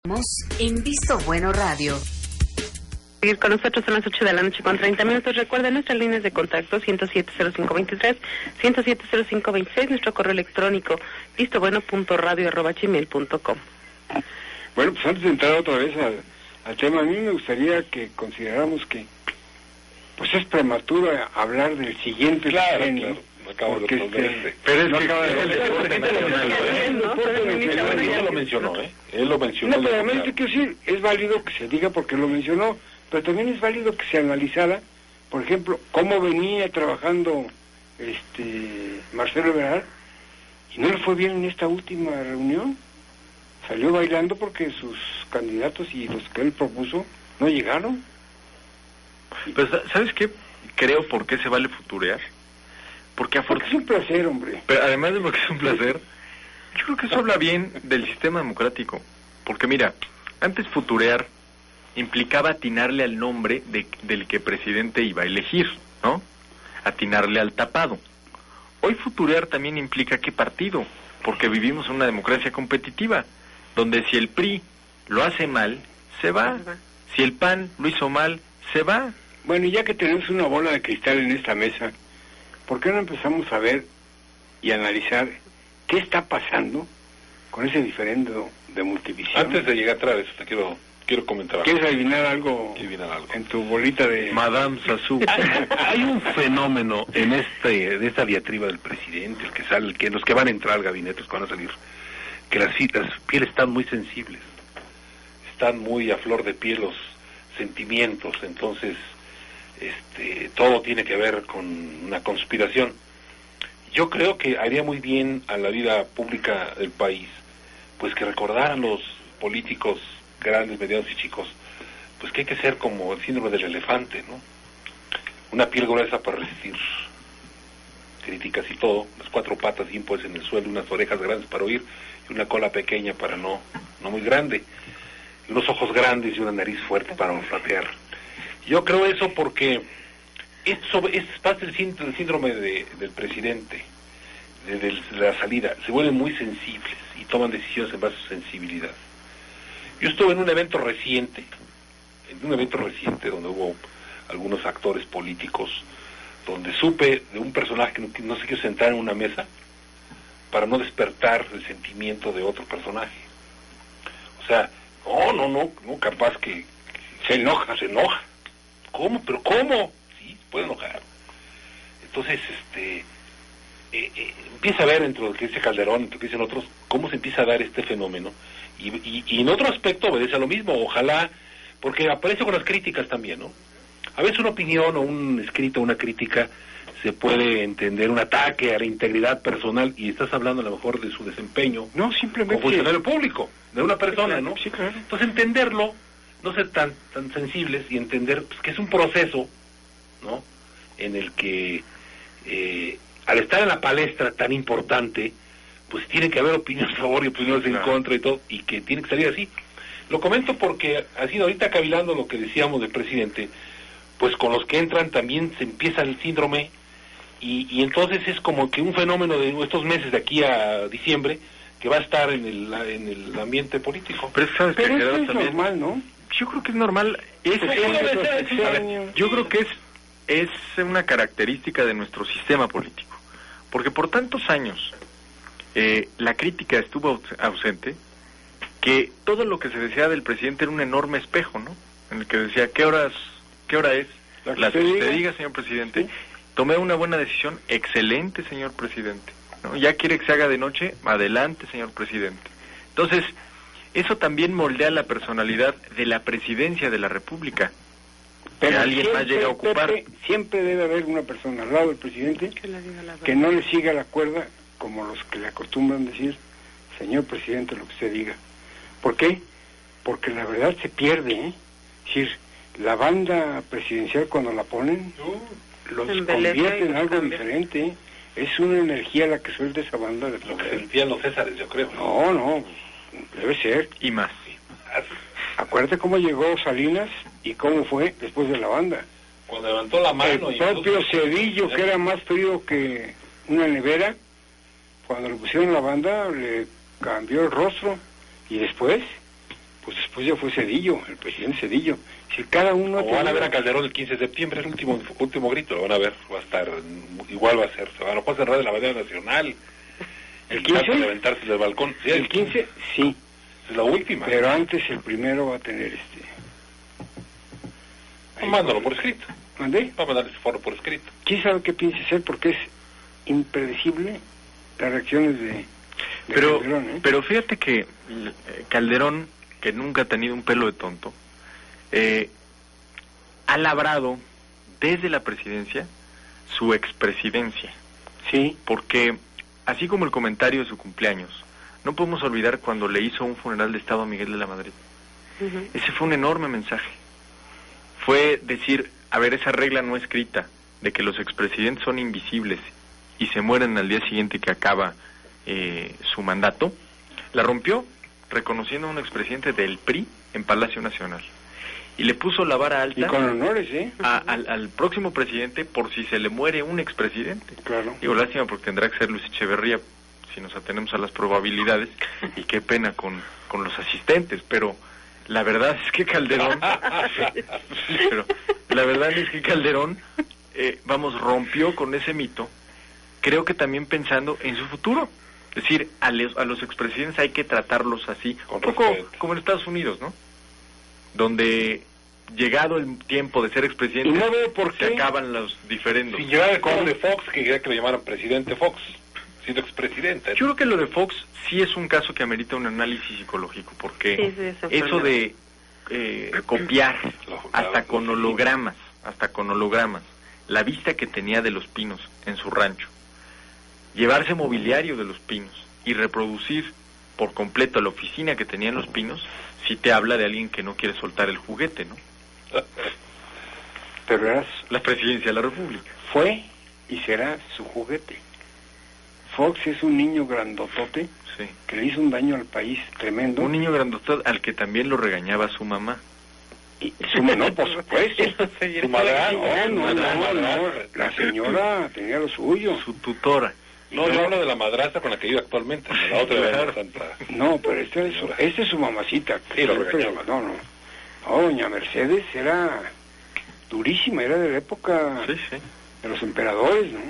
En Visto Bueno Radio. Seguir con nosotros son las 8 de la noche con 30 minutos. Recuerden nuestras líneas de contacto 107-0523, 107-0526, nuestro correo electrónico vistobueno.radio@gmail.com. Bueno, pues antes de entrar otra vez al tema, a mí me gustaría que consideráramos que pues es prematuro hablar del siguiente sexenio. Acabo de responder pero es no que acaba de él lo mencionó, él lo mencionó. No, pero además quiero decir, es válido que se diga porque lo mencionó, pero también es válido que se analizara, por ejemplo, cómo venía trabajando Marcelo Ebrard, y no le fue bien en esta última reunión. Salió bailando porque sus candidatos y los que él propuso no llegaron. Pues, ¿sabes qué? Creo por qué se vale futurear. Porque es un placer, hombre. Pero además de porque es un placer, yo creo que eso habla bien del sistema democrático. Porque mira, antes futurear implicaba atinarle al nombre del que presidente iba a elegir, ¿no? Atinarle al tapado. Hoy futurear también implica qué partido, porque vivimos en una democracia competitiva, donde si el PRI lo hace mal, se va. Si el PAN lo hizo mal, se va. Bueno, y ya que tenemos una bola de cristal en esta mesa, ¿por qué no empezamos a ver y analizar qué está pasando con ese diferendo de multivisión? Antes de llegar atrás, te quiero comentar. ¿Quieres adivinar algo en tu bolita de Madame Sassou? Hay un fenómeno en de esta diatriba del presidente, el que sale, los que van a entrar al gabinete, los que van a salir, que las pieles están muy sensibles, están muy a flor de piel los sentimientos, entonces todo tiene que ver con una conspiración. Yo creo que haría muy bien a la vida pública del país, pues que recordaran los políticos grandes, medianos y chicos, pues que hay que ser como el síndrome del elefante, ¿no? Una piel gruesa para resistir críticas y todo, las cuatro patas bien puestas en el suelo, unas orejas grandes para oír y una cola pequeña para no muy grande, y unos ojos grandes y una nariz fuerte para olfatear. Yo creo eso porque es parte del síndrome del presidente, de la salida. Se vuelven muy sensibles y toman decisiones en base a su sensibilidad. Yo estuve en un evento reciente donde hubo algunos actores políticos, donde supe de un personaje que no se quiso sentar en una mesa para no despertar el sentimiento de otro personaje. O sea, no, capaz que se enoja. ¿Cómo? ¿Pero cómo? Sí, puede enojar. Entonces, empieza a ver entre lo que dice Calderón, entre lo que dicen otros, cómo se empieza a dar este fenómeno. Y en otro aspecto obedece a lo mismo, ojalá, porque aparece con las críticas también, ¿no? A veces una opinión o un escrito, una crítica, se puede entender un ataque a la integridad personal, y estás hablando a lo mejor de su desempeño. No, simplemente como funcionario público, de una persona, sí, claro, ¿no? Sí, claro. Entonces entenderlo, no ser tan sensibles y entender pues, que es un proceso, ¿no? En el que al estar en la palestra tan importante, pues tiene que haber opiniones a favor y opiniones en contra y todo, y que tiene que salir así. Lo comento porque ha sido ahorita cavilando lo que decíamos del presidente, pues con los que entran también se empieza el síndrome, y entonces es como que un fenómeno de estos meses de aquí a diciembre que va a estar en el ambiente político. Pero sabes que eso es también normal, ¿no? Yo creo que es normal. Yo creo que es una característica de nuestro sistema político, porque por tantos años la crítica estuvo ausente, que todo lo que se decía del presidente era un enorme espejo, ¿no? En el que decía, ¿qué hora es? La que usted diga, señor presidente. Sí. Tomé una buena decisión, excelente, señor presidente, ¿no? Ya quiere que se haga de noche, adelante, señor presidente. Entonces, eso también moldea la personalidad de la presidencia de la República. Pero que alguien más llega a ocupar. Siempre debe haber una persona al lado del presidente que no le siga la cuerda, como los que le acostumbran decir, señor presidente, lo que usted diga. ¿Por qué? Porque la verdad se pierde, ¿eh? Es decir, la banda presidencial cuando la ponen, los convierte en algo diferente, ¿eh? Es una energía la que suelta esa banda de poder. Lo que sentían los Césares, yo creo. No, debe ser. Y más. Acuérdate cómo llegó Salinas y cómo fue después de la banda. Cuando levantó la mano. El propio Cedillo, que era más frío que una nevera, cuando le pusieron la banda, le cambió el rostro. Y después, pues confusión fue Zedillo, el presidente Zedillo. Si cada uno... O van a ver a Calderón el 15 de septiembre, es el último grito, lo van a ver, va a estar, igual va a ser, se van a cerrar de la bandera nacional, el 15, levantarse del balcón. Sí, el 15, sí. Es la última. Pero antes el primero va a tener Mándalo por escrito. ¿Mandé? Va a mandar ese foro por escrito. ¿Quién sabe qué piense hacer? Porque es impredecible las reacciones de Calderón, ¿eh? Pero fíjate que Calderón, que nunca ha tenido un pelo de tonto, ha labrado desde la presidencia su expresidencia. Sí. Porque, así como el comentario de su cumpleaños, no podemos olvidar cuando le hizo un funeral de Estado a Miguel de la Madrid. Ese fue un enorme mensaje. Fue decir, a ver, esa regla no escrita de que los expresidentes son invisibles y se mueren al día siguiente que acaba su mandato, la rompió reconociendo a un expresidente del PRI en Palacio Nacional. Y le puso la vara alta. Y con honores, ¿eh? Al próximo presidente por si se le muere un expresidente. Claro. Digo, lástima porque tendrá que ser Luis Echeverría si nos atenemos a las probabilidades, y qué pena con los asistentes, pero la verdad es que Calderón rompió con ese mito, creo que también pensando en su futuro. Es decir, a los expresidentes hay que tratarlos así, un poco como en Estados Unidos, ¿no? Donde, llegado el tiempo de ser expresidente, no veo por qué se acaban los diferendos. Si llegara el caso de Fox, que quería que lo llamaran presidente Fox, siendo expresidente. Yo creo que lo de Fox sí es un caso que amerita un análisis psicológico, porque eso de copiar hasta con hologramas, la vista que tenía de Los Pinos en su rancho, llevarse mobiliario de Los Pinos y reproducir por completo la oficina que tenía en Los Pinos, sí te habla de alguien que no quiere soltar el juguete, ¿no? Pero verás, la presidencia de la República fue y será su juguete. Fox es un niño grandotote, sí, que le hizo un daño al país tremendo. Un niño grandotote al que también lo regañaba su mamá. Y su mamá, por supuesto. Su madre, no. La señora tenía lo suyo. Su tutora. No, yo hablo de la madrastra con la que vive actualmente, la otra era Santa. No, pero esta es su mamacita. Sí, lo regañaba. No, doña Mercedes era durísima, era de la época de los emperadores, ¿no?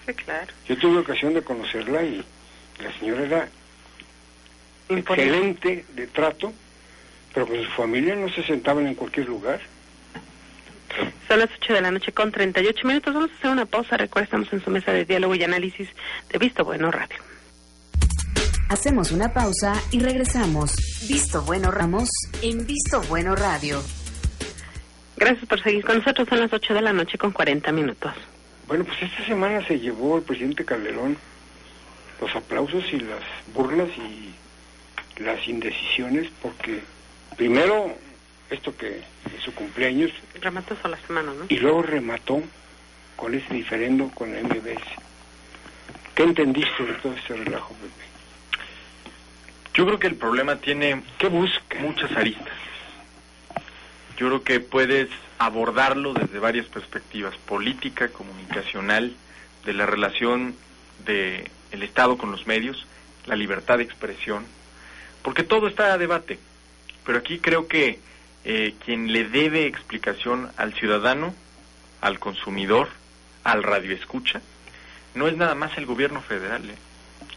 Sí, claro. Yo tuve ocasión de conocerla y la señora era excelente de trato, pero con su familia no se sentaban en cualquier lugar. Son las 8:38 a.m. Vamos a hacer una pausa. Recuerda, estamos en su mesa de diálogo y análisis de Visto Bueno Radio. Hacemos una pausa y regresamos. Visto Bueno Ramos en Visto Bueno Radio. Gracias por seguir con nosotros. Son las 8:40 a.m. Bueno, pues esta semana se llevó el presidente Calderón los aplausos y las burlas y las indecisiones, porque primero esto que es su cumpleaños, remató a la semana, ¿no? Y luego remató con ese diferendo con la MBS. ¿Qué entendiste de todo este relajo, Pepe? Yo creo que el problema tiene muchas aristas. Yo creo que puedes abordarlo desde varias perspectivas: política, comunicacional, de la relación del Estado con los medios, la libertad de expresión, porque todo está a debate. Pero aquí creo que quien le debe explicación al ciudadano, al consumidor, al radioescucha, no es nada más el gobierno federal.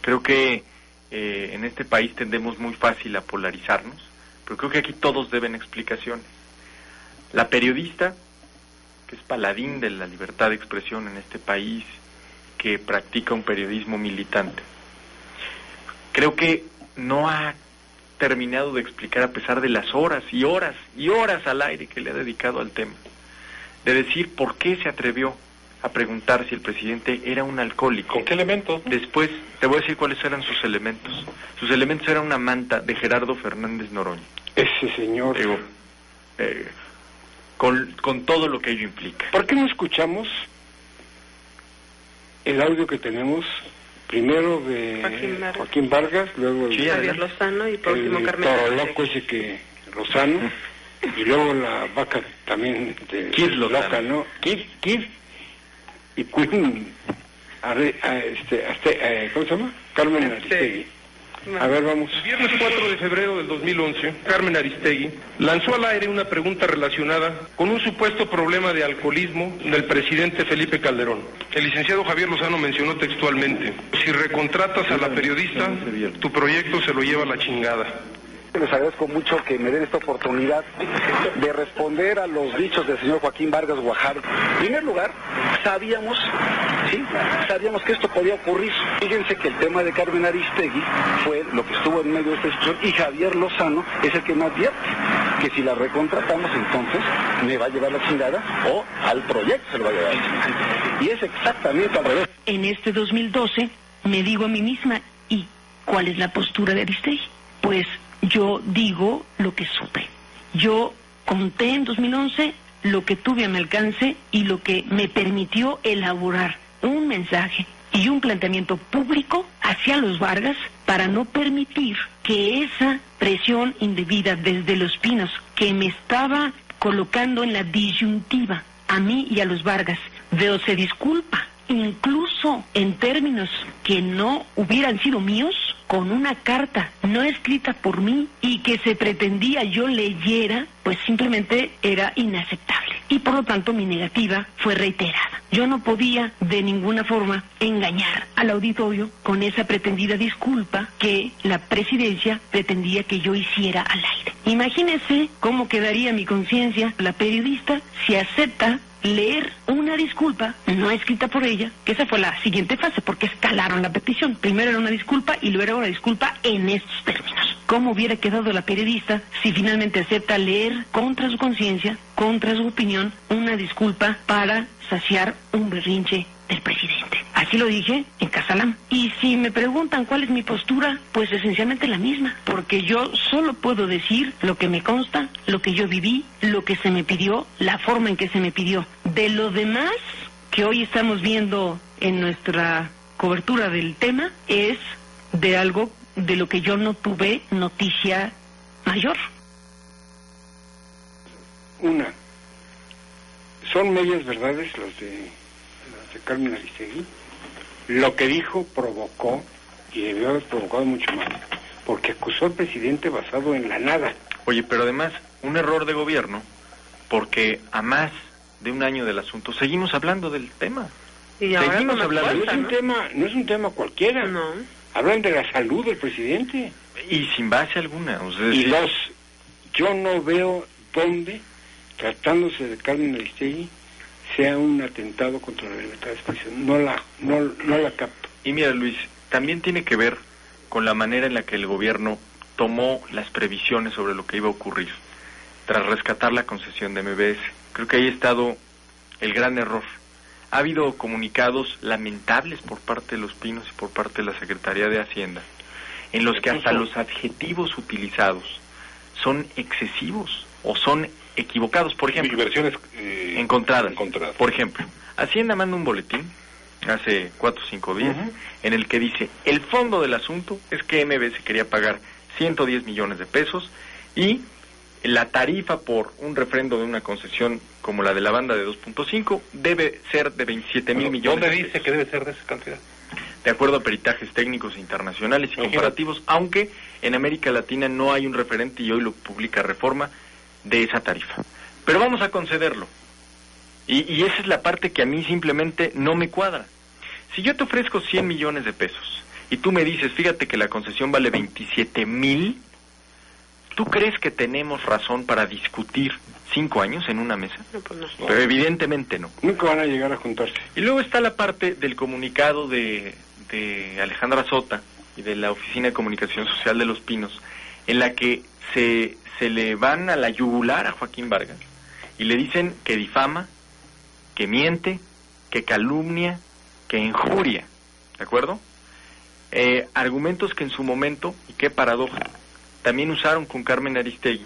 Creo que en este país tendemos muy fácil a polarizarnos, pero creo que aquí todos deben explicaciones. La periodista, que es paladín de la libertad de expresión en este país, que practica un periodismo militante, creo que no ha terminado de explicar, a pesar de las horas y horas y horas al aire que le ha dedicado al tema, de decir por qué se atrevió a preguntar si el presidente era un alcohólico. ¿Con qué elementos? Después te voy a decir cuáles eran sus elementos. Sus elementos eran una manta de Gerardo Fernández Noroña. Ese señor. Digo, con todo lo que ello implica. ¿Por qué no escuchamos el audio que tenemos? Primero de Joaquín Vargas, luego de Javier Lozano y por último Carmen Toro Loco ese que Lozano, y luego la vaca también de Kid Loca, ¿no? Kid y Queen, ¿cómo se llama? Carmen Aristegui. A ver, vamos. El viernes 4 de febrero del 2011, Carmen Aristegui lanzó al aire una pregunta relacionada con un supuesto problema de alcoholismo del presidente Felipe Calderón. El licenciado Javier Lozano mencionó textualmente: si recontratas a la periodista, tu proyecto se lo lleva a la chingada. Les agradezco mucho que me den esta oportunidad de responder a los dichos del señor Joaquín Vargas Guajardo. En primer lugar, sabíamos que esto podía ocurrir. Fíjense que el tema de Carmen Aristegui fue lo que estuvo en medio de esta discusión, y Javier Lozano es el que me advierte que si la recontratamos, entonces me va a llevar la chingada, o al proyecto se lo va a llevar la chingada. Y es exactamente al revés. En este 2012 me digo a mí misma, ¿y cuál es la postura de Aristegui? Pues yo digo lo que supe. Yo conté en 2011 lo que tuve a mi alcance y lo que me permitió elaborar un mensaje y un planteamiento público hacia los Vargas para no permitir que esa presión indebida desde Los Pinos, que me estaba colocando en la disyuntiva a mí y a los Vargas, de o se disculpa, incluso en términos que no hubieran sido míos, con una carta no escrita por mí y que se pretendía yo leyera, pues simplemente era inaceptable. Y por lo tanto mi negativa fue reiterada. Yo no podía de ninguna forma engañar al auditorio con esa pretendida disculpa que la presidencia pretendía que yo hiciera al aire. Imagínense cómo quedaría mi conciencia, la periodista, si acepta leer una disculpa no escrita por ella, que esa fue la siguiente fase, porque escalaron la petición. Primero era una disculpa y luego era una disculpa en estos términos. ¿Cómo hubiera quedado la periodista si finalmente acepta leer contra su conciencia, contra su opinión, una disculpa para saciar un berrinche del presidente? Así lo dije en Casalam. Y si me preguntan cuál es mi postura, pues esencialmente la misma, porque yo solo puedo decir lo que me consta, lo que yo viví, lo que se me pidió, la forma en que se me pidió. De lo demás que hoy estamos viendo en nuestra cobertura del tema es de algo de lo que yo no tuve noticia mayor. Son medias verdades las de Carmen Aristegui. Lo que dijo provocó, y debió haber provocado mucho más, porque acusó al presidente basado en la nada. Oye, pero además, un error de gobierno, porque a más de un año del asunto seguimos hablando del tema. Y ahora seguimos hablando. No es un tema cualquiera. No. Hablan de la salud del presidente. Y sin base alguna. O sea, y dos, yo no veo dónde, tratándose de Carmen Aristegui, sea un atentado contra la libertad de expresión. No la capto. Y mira, Luis, también tiene que ver con la manera en la que el gobierno tomó las previsiones sobre lo que iba a ocurrir tras rescatar la concesión de MBS. Creo que ahí ha estado el gran error. Ha habido comunicados lamentables por parte de Los Pinos y por parte de la Secretaría de Hacienda, en los que hasta los adjetivos utilizados son excesivos o son equivocados. Por ejemplo, versiones encontradas. Por ejemplo, Hacienda manda un boletín hace 4 o 5 días en el que dice: el fondo del asunto es que MBS quería pagar 110 millones de pesos y la tarifa por un refrendo de una concesión como la de la banda de 2.5 debe ser de 27,000 millones ¿Dónde de dice pesos? que debe ser de esa cantidad? De acuerdo a peritajes técnicos internacionales y comparativos, aunque en América Latina no hay un referente, y hoy lo publica Reforma, de esa tarifa. Pero vamos a concederlo. Y esa es la parte que a mí simplemente no me cuadra. Si yo te ofrezco 100 millones de pesos y tú me dices, fíjate que la concesión vale 27,000, ¿tú crees que tenemos razón para discutir 5 años en una mesa? No, pues no. Pero evidentemente no. Nunca van a llegar a juntarse. Y luego está la parte del comunicado de Alejandra Sota y de la Oficina de Comunicación Social de Los Pinos, en la que se le van a la yugular a Joaquín Vargas y le dicen que difama, que miente, que calumnia, que injuria, ¿de acuerdo? Argumentos que en su momento, y qué paradoja, también usaron con Carmen Aristegui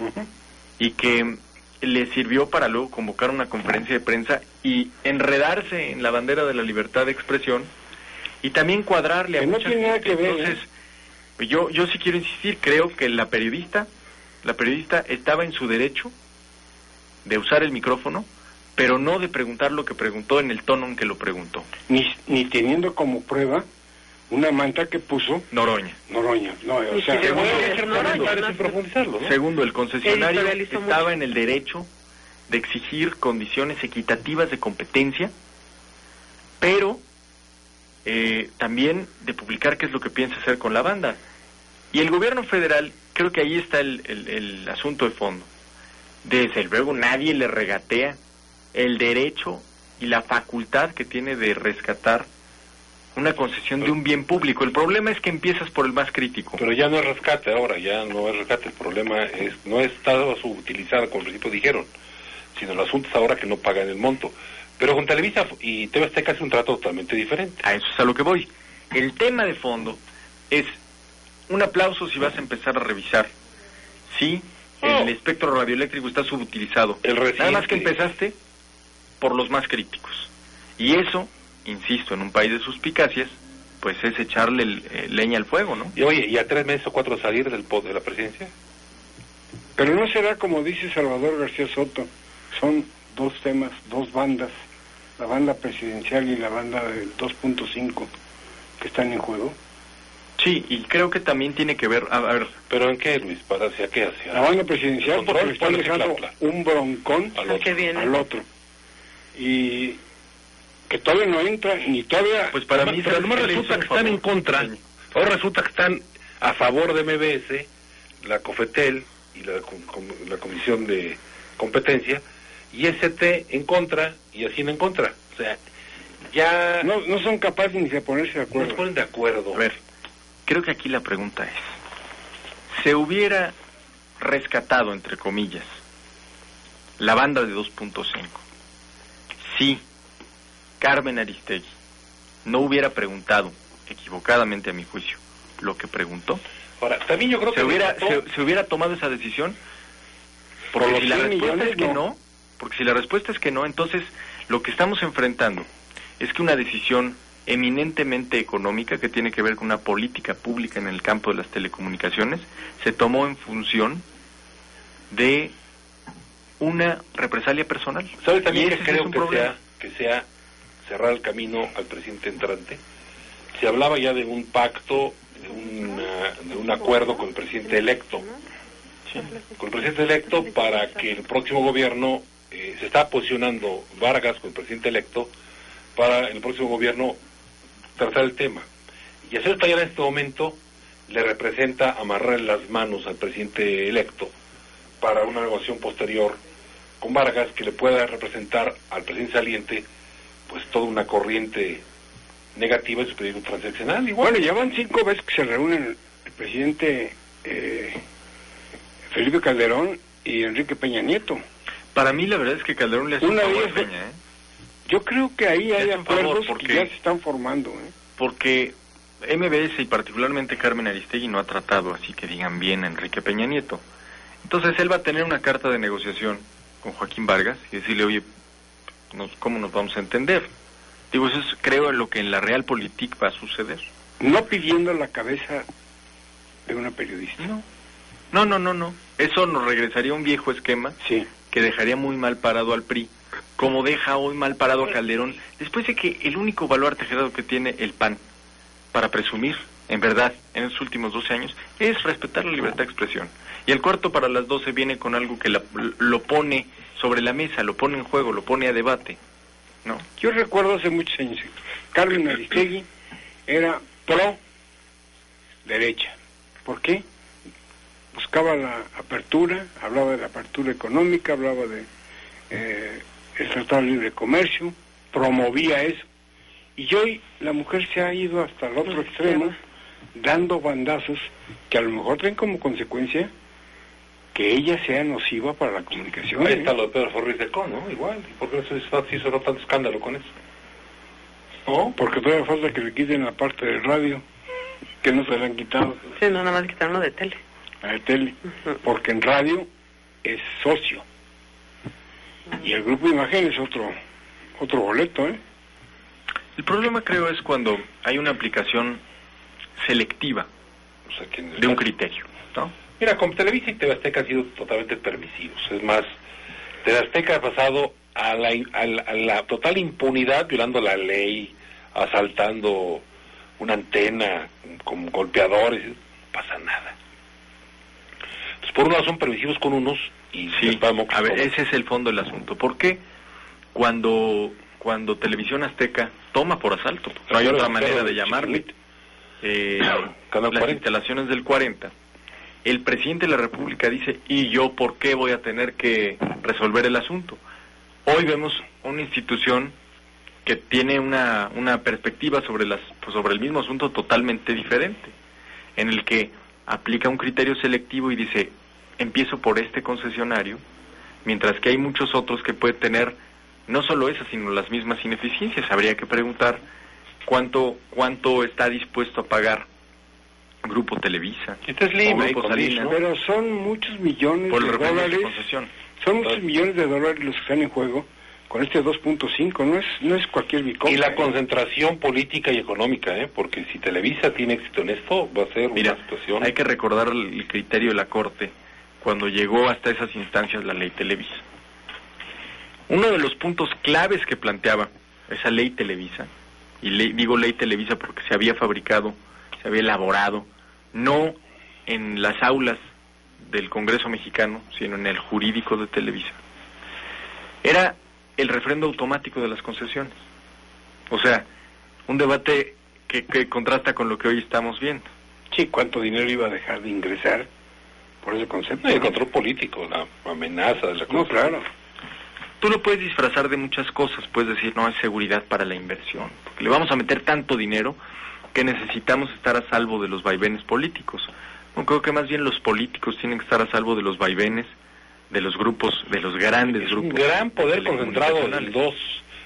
y que le sirvió para luego convocar una conferencia de prensa y enredarse en la bandera de la libertad de expresión y también cuadrarle a no mucha tiene nada gente. que ver, Entonces, yo sí quiero insistir, creo que la periodista estaba en su derecho de usar el micrófono, pero no de preguntar lo que preguntó en el tono en que lo preguntó. Ni teniendo como prueba una manta que puso Noroña. No, o sea, segundo, el concesionario estaba en el derecho de exigir condiciones equitativas de competencia, pero también de publicar qué es lo que piensa hacer con la banda. Y el gobierno federal, creo que ahí está el asunto de fondo. Desde luego nadie le regatea el derecho y la facultad que tiene de rescatar una concesión de un bien público. El problema es que empiezas por el más crítico. Pero ya no es rescate ahora, ya no es rescate. El problema es, no estaba subutilizada, como al principio dijeron, sino el asunto es ahora que no pagan el monto. Pero con Televisa y TV Azteca es un trato totalmente diferente. A eso es a lo que voy. El tema de fondo es un aplauso si vas a empezar a revisar si el espectro radioeléctrico está subutilizado. Nada más que empezaste por los más críticos. Y eso, insisto, en un país de suspicacias, pues es echarle leña al fuego, ¿no? Y oye, ¿y a 3 meses o 4 de salir de la presidencia? Pero no será como dice Salvador García Soto, son dos temas, dos bandas, la banda presidencial y la banda del 2.5 que están en juego. Sí, y creo que también tiene que ver, a ver... ¿Pero en qué, Luis? ¿Hacia qué? ¿Hacia la banda presidencial? Porque le están dejando un broncón al otro. Y que todavía no entra, ni todavía... Pues para mí... Pero nomás resulta que están en contra, ahora resulta que están a favor de MBS, la COFETEL y la Comisión de Competencia, y ST en contra, y Hacienda en contra. O sea, ya... No son capaces ni de ponerse de acuerdo. No se ponen de acuerdo. A ver, creo que aquí la pregunta es, ¿se hubiera rescatado, entre comillas, la banda de 2.5 si Carmen Aristegui no hubiera preguntado, equivocadamente a mi juicio, lo que preguntó? Ahora, también yo creo que se hubiera tomado esa decisión, porque si la respuesta es que no, porque si la respuesta es que no, entonces lo que estamos enfrentando es que una decisión eminentemente económica, que tiene que ver con una política pública en el campo de las telecomunicaciones, se tomó en función de una represalia personal. ¿Sabe también que creo que sea cerrar el camino al presidente entrante? Se hablaba ya de un pacto, de un acuerdo con el presidente electo. Sí. Con el presidente electo para que el próximo gobierno, se está posicionando Vargas con el presidente electo, para el próximo gobierno tratar el tema. Y hacer tallar en este momento le representa amarrar las manos al presidente electo para una negociación posterior con Vargas que le pueda representar al presidente saliente pues toda una corriente negativa en su pedido transaccional. Igual. Bueno, ya van 5 veces que se reúnen el presidente Felipe Calderón y Enrique Peña Nieto. Para mí la verdad es que Calderón le hace un favor a Peña, Yo creo que ahí hay acuerdos que ya se están formando. Porque MBS y particularmente Carmen Aristegui no ha tratado, así que digan bien, a Enrique Peña Nieto. Entonces él va a tener una carta de negociación con Joaquín Vargas y decirle, oye, ¿cómo nos vamos a entender? Digo, eso es, creo, lo que en la Realpolitik va a suceder. No pidiendo la cabeza de una periodista. No. Eso nos regresaría a un viejo esquema que dejaría muy mal parado al PRI, como deja hoy mal parado a Calderón, después de que el único baluarte gerado que tiene el PAN para presumir, en verdad, en los últimos 12 años, es respetar la libertad de expresión. Y el cuarto para las 12 viene con algo que lo pone sobre la mesa, lo pone en juego, lo pone a debate, ¿no? Yo recuerdo hace muchos años, Carmen Aristegui era pro derecha. ¿Por qué? Buscaba la apertura, hablaba de la apertura económica, hablaba de el Tratado de Libre Comercio, promovía eso. Y hoy la mujer se ha ido hasta el otro extremo, dando bandazos que a lo mejor traen como consecuencia que ella sea nociva para la comunicación. Ahí está lo de Pedro Ferriz de Con, ¿no? Igual. ¿Y por qué no se hizo tanto escándalo con eso? ¿No? Porque todavía falta que le quiten la parte de radio, que no se le han quitado. Sí, no, nada más quitaron lo de tele. La de tele. Porque en radio es socio. Y el grupo de imagen es otro boleto, El problema, creo, es cuando hay una aplicación selectiva de un criterio, ¿no? Mira, con Televisa y TV Azteca han sido totalmente permisivos. Es más, TV Azteca ha pasado a la total impunidad, violando la ley, asaltando una antena con golpeadores, no pasa nada. Entonces, por un lado son permisivos con unos y sí, a ver, ese es el fondo del asunto. ¿Por qué cuando Televisión Azteca toma por asalto, no hay otra manera de llamarle, las instalaciones del 40, el presidente de la República dice, ¿y yo por qué voy a tener que resolver el asunto? Hoy vemos una institución que tiene una perspectiva sobre el mismo asunto totalmente diferente, en el que aplica un criterio selectivo y dice, empiezo por este concesionario, mientras que hay muchos otros que pueden tener no solo esas, sino las mismas ineficiencias. Habría que preguntar cuánto está dispuesto a pagar Grupo Televisa, Grupo Salinas, pero son muchos millones de dólares. Son muchos millones de dólares los que están en juego con este 2.5, no es cualquier bicoca. Y la concentración política y económica, porque si Televisa tiene éxito en esto, va a ser una situación... Hay que recordar el criterio de la Corte cuando llegó hasta esas instancias la ley Televisa. Uno de los puntos claves que planteaba esa ley Televisa, y digo ley Televisa porque se había fabricado, se había elaborado, no en las aulas del Congreso mexicano, sino en el jurídico de Televisa, era el refrendo automático de las concesiones. O sea, un debate que contrasta con lo que hoy estamos viendo. Sí, ¿cuánto dinero iba a dejar de ingresar por ese concepto? El control político, la amenaza de la No, claro. Tú lo puedes disfrazar de muchas cosas, puedes decir, no, es seguridad para la inversión, porque le vamos a meter tanto dinero que necesitamos estar a salvo de los vaivenes políticos. No, creo que más bien los políticos tienen que estar a salvo de los vaivenes de los grupos, de los grandes grupos. Un gran poder concentrado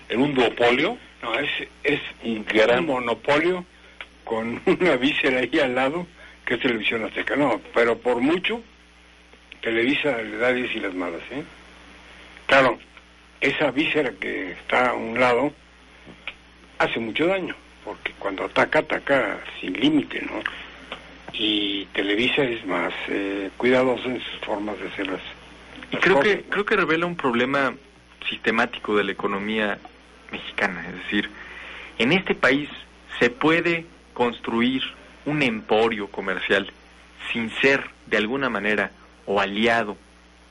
en un duopolio. No, es un gran monopolio con una víscera ahí al lado, que es Televisión Azteca. No, pero por mucho, Televisa le da 10 y las malas, Claro, esa víscera que está a un lado hace mucho daño, porque cuando ataca sin límite, ¿no? Y Televisa es más cuidadoso en sus formas de hacer las y creo que revela un problema sistemático de la economía mexicana. Es decir, en este país se puede construir un emporio comercial sin ser de alguna manera o aliado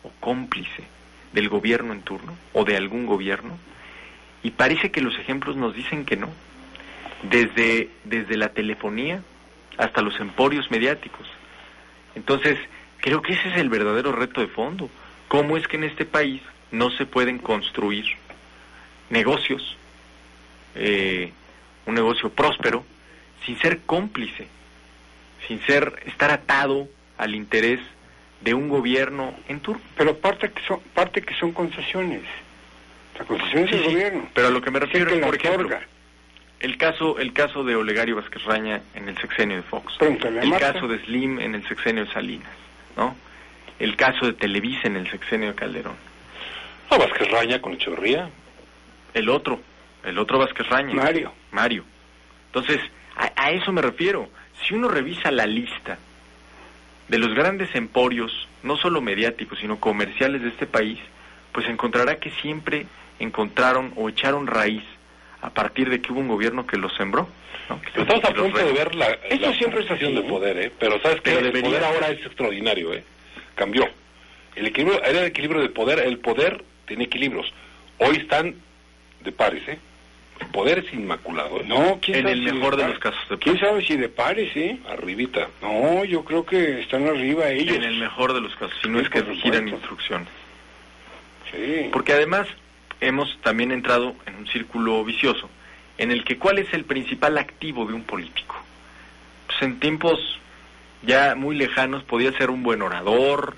o cómplice del gobierno en turno o de algún gobierno, y parece que los ejemplos nos dicen que no. Desde la telefonía hasta los emporios mediáticos. Entonces, creo que ese es el verdadero reto de fondo. ¿Cómo es que en este país no se pueden construir negocios, un negocio próspero, sin ser cómplice, sin estar atado al interés de un gobierno en turno? Pero parte que son concesiones. La concesión es del gobierno. Pero a lo que me refiero es, por ejemplo, el caso de Olegario Vázquez Raña en el sexenio de Fox, el caso de Slim en el sexenio de Salinas, ¿no? El caso de Televisa en el sexenio de Calderón. No, Vázquez Raña con Echeverría. El otro Vázquez Raña. Mario. Entonces, a eso me refiero. Si uno revisa la lista de los grandes emporios, no solo mediáticos, sino comerciales de este país, pues encontrará que siempre encontraron o echaron raíz a partir de que hubo un gobierno que los sembró, ¿no? Estamos a punto de ver la sensación de poder, pero sabes que el poder ahora es extraordinario, cambió. El equilibrio era el equilibrio del poder. El poder tiene equilibrios. Hoy están de pares, El poder es inmaculado, No, en el mejor de los casos de ¿quién sabe si de pares, Arribita. No, yo creo que están arriba ellos. En el mejor de los casos, si no es que giran instrucciones. Sí. Porque además hemos también entrado en un círculo vicioso, en el que ¿cuál es el principal activo de un político? Pues en tiempos ya muy lejanos podía ser un buen orador,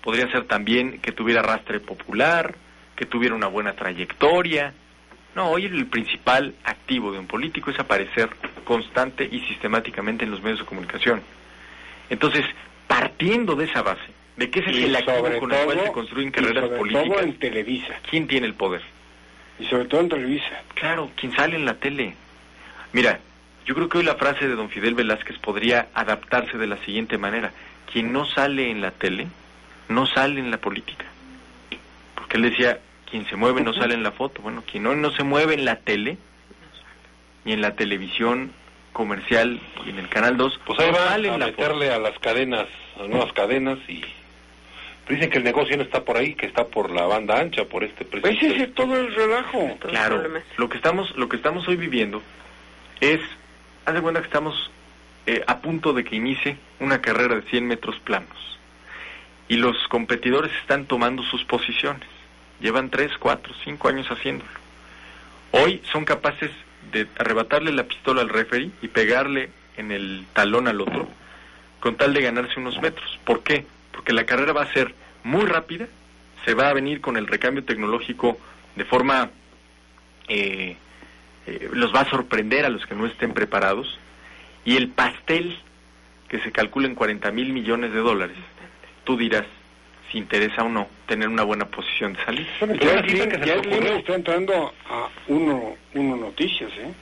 podría ser también que tuviera arrastre popular, que tuviera una buena trayectoria. No, hoy el principal activo de un político es aparecer constante y sistemáticamente en los medios de comunicación. Entonces, partiendo de esa base, de que ese es el activo con el cual se construyen carreras políticas. Sobre todo en Televisa. ¿Quién tiene el poder? Y sobre todo en Televisa. Claro, quien sale en la tele. Mira, yo creo que hoy la frase de don Fidel Velázquez podría adaptarse de la siguiente manera: quien no sale en la tele, no sale en la política. Porque él decía, quien se mueve no sale en la foto. Bueno, quien hoy no se mueve en la tele, ni en la televisión, comercial y en el Canal 2, pues ahí va valen a la meterle a las cadenas, a nuevas cadenas, y dicen que el negocio no está por ahí, que está por la banda ancha, por este precio. Ese es todo el relajo. Claro, lo que estamos hoy viviendo es, haz de cuenta que estamos a punto de que inicie una carrera de 100 metros planos y los competidores están tomando sus posiciones. Llevan 3, 4, 5 años haciéndolo. Hoy son capaces de arrebatarle la pistola al referee y pegarle en el talón al otro con tal de ganarse unos metros. ¿Por qué? Porque la carrera va a ser muy rápida, se va a venir con el recambio tecnológico de forma... los va a sorprender a los que no estén preparados, y el pastel que se calcula en $40,000 millones, tú dirás si interesa o no tener una buena posición de salida. Bueno, ya el libro está entrando a uno Noticias, ¿eh?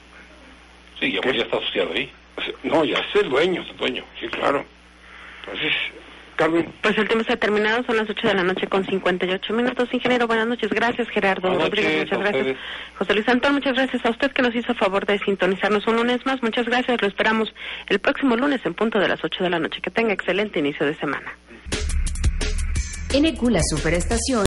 Sí, ya está asociado ahí. No, ya es el dueño, sí, claro. Entonces, Carmen. Pues el tiempo está terminado, son las 8 de la noche con 58 minutos. Ingeniero, buenas noches. Gracias, Gerardo Rodríguez, muchas gracias. José Luis Antón, muchas gracias a usted que nos hizo favor de sintonizarnos un lunes más. Muchas gracias, lo esperamos el próximo lunes en punto de las 8 de la noche. Que tenga excelente inicio de semana. NQ, la superestación.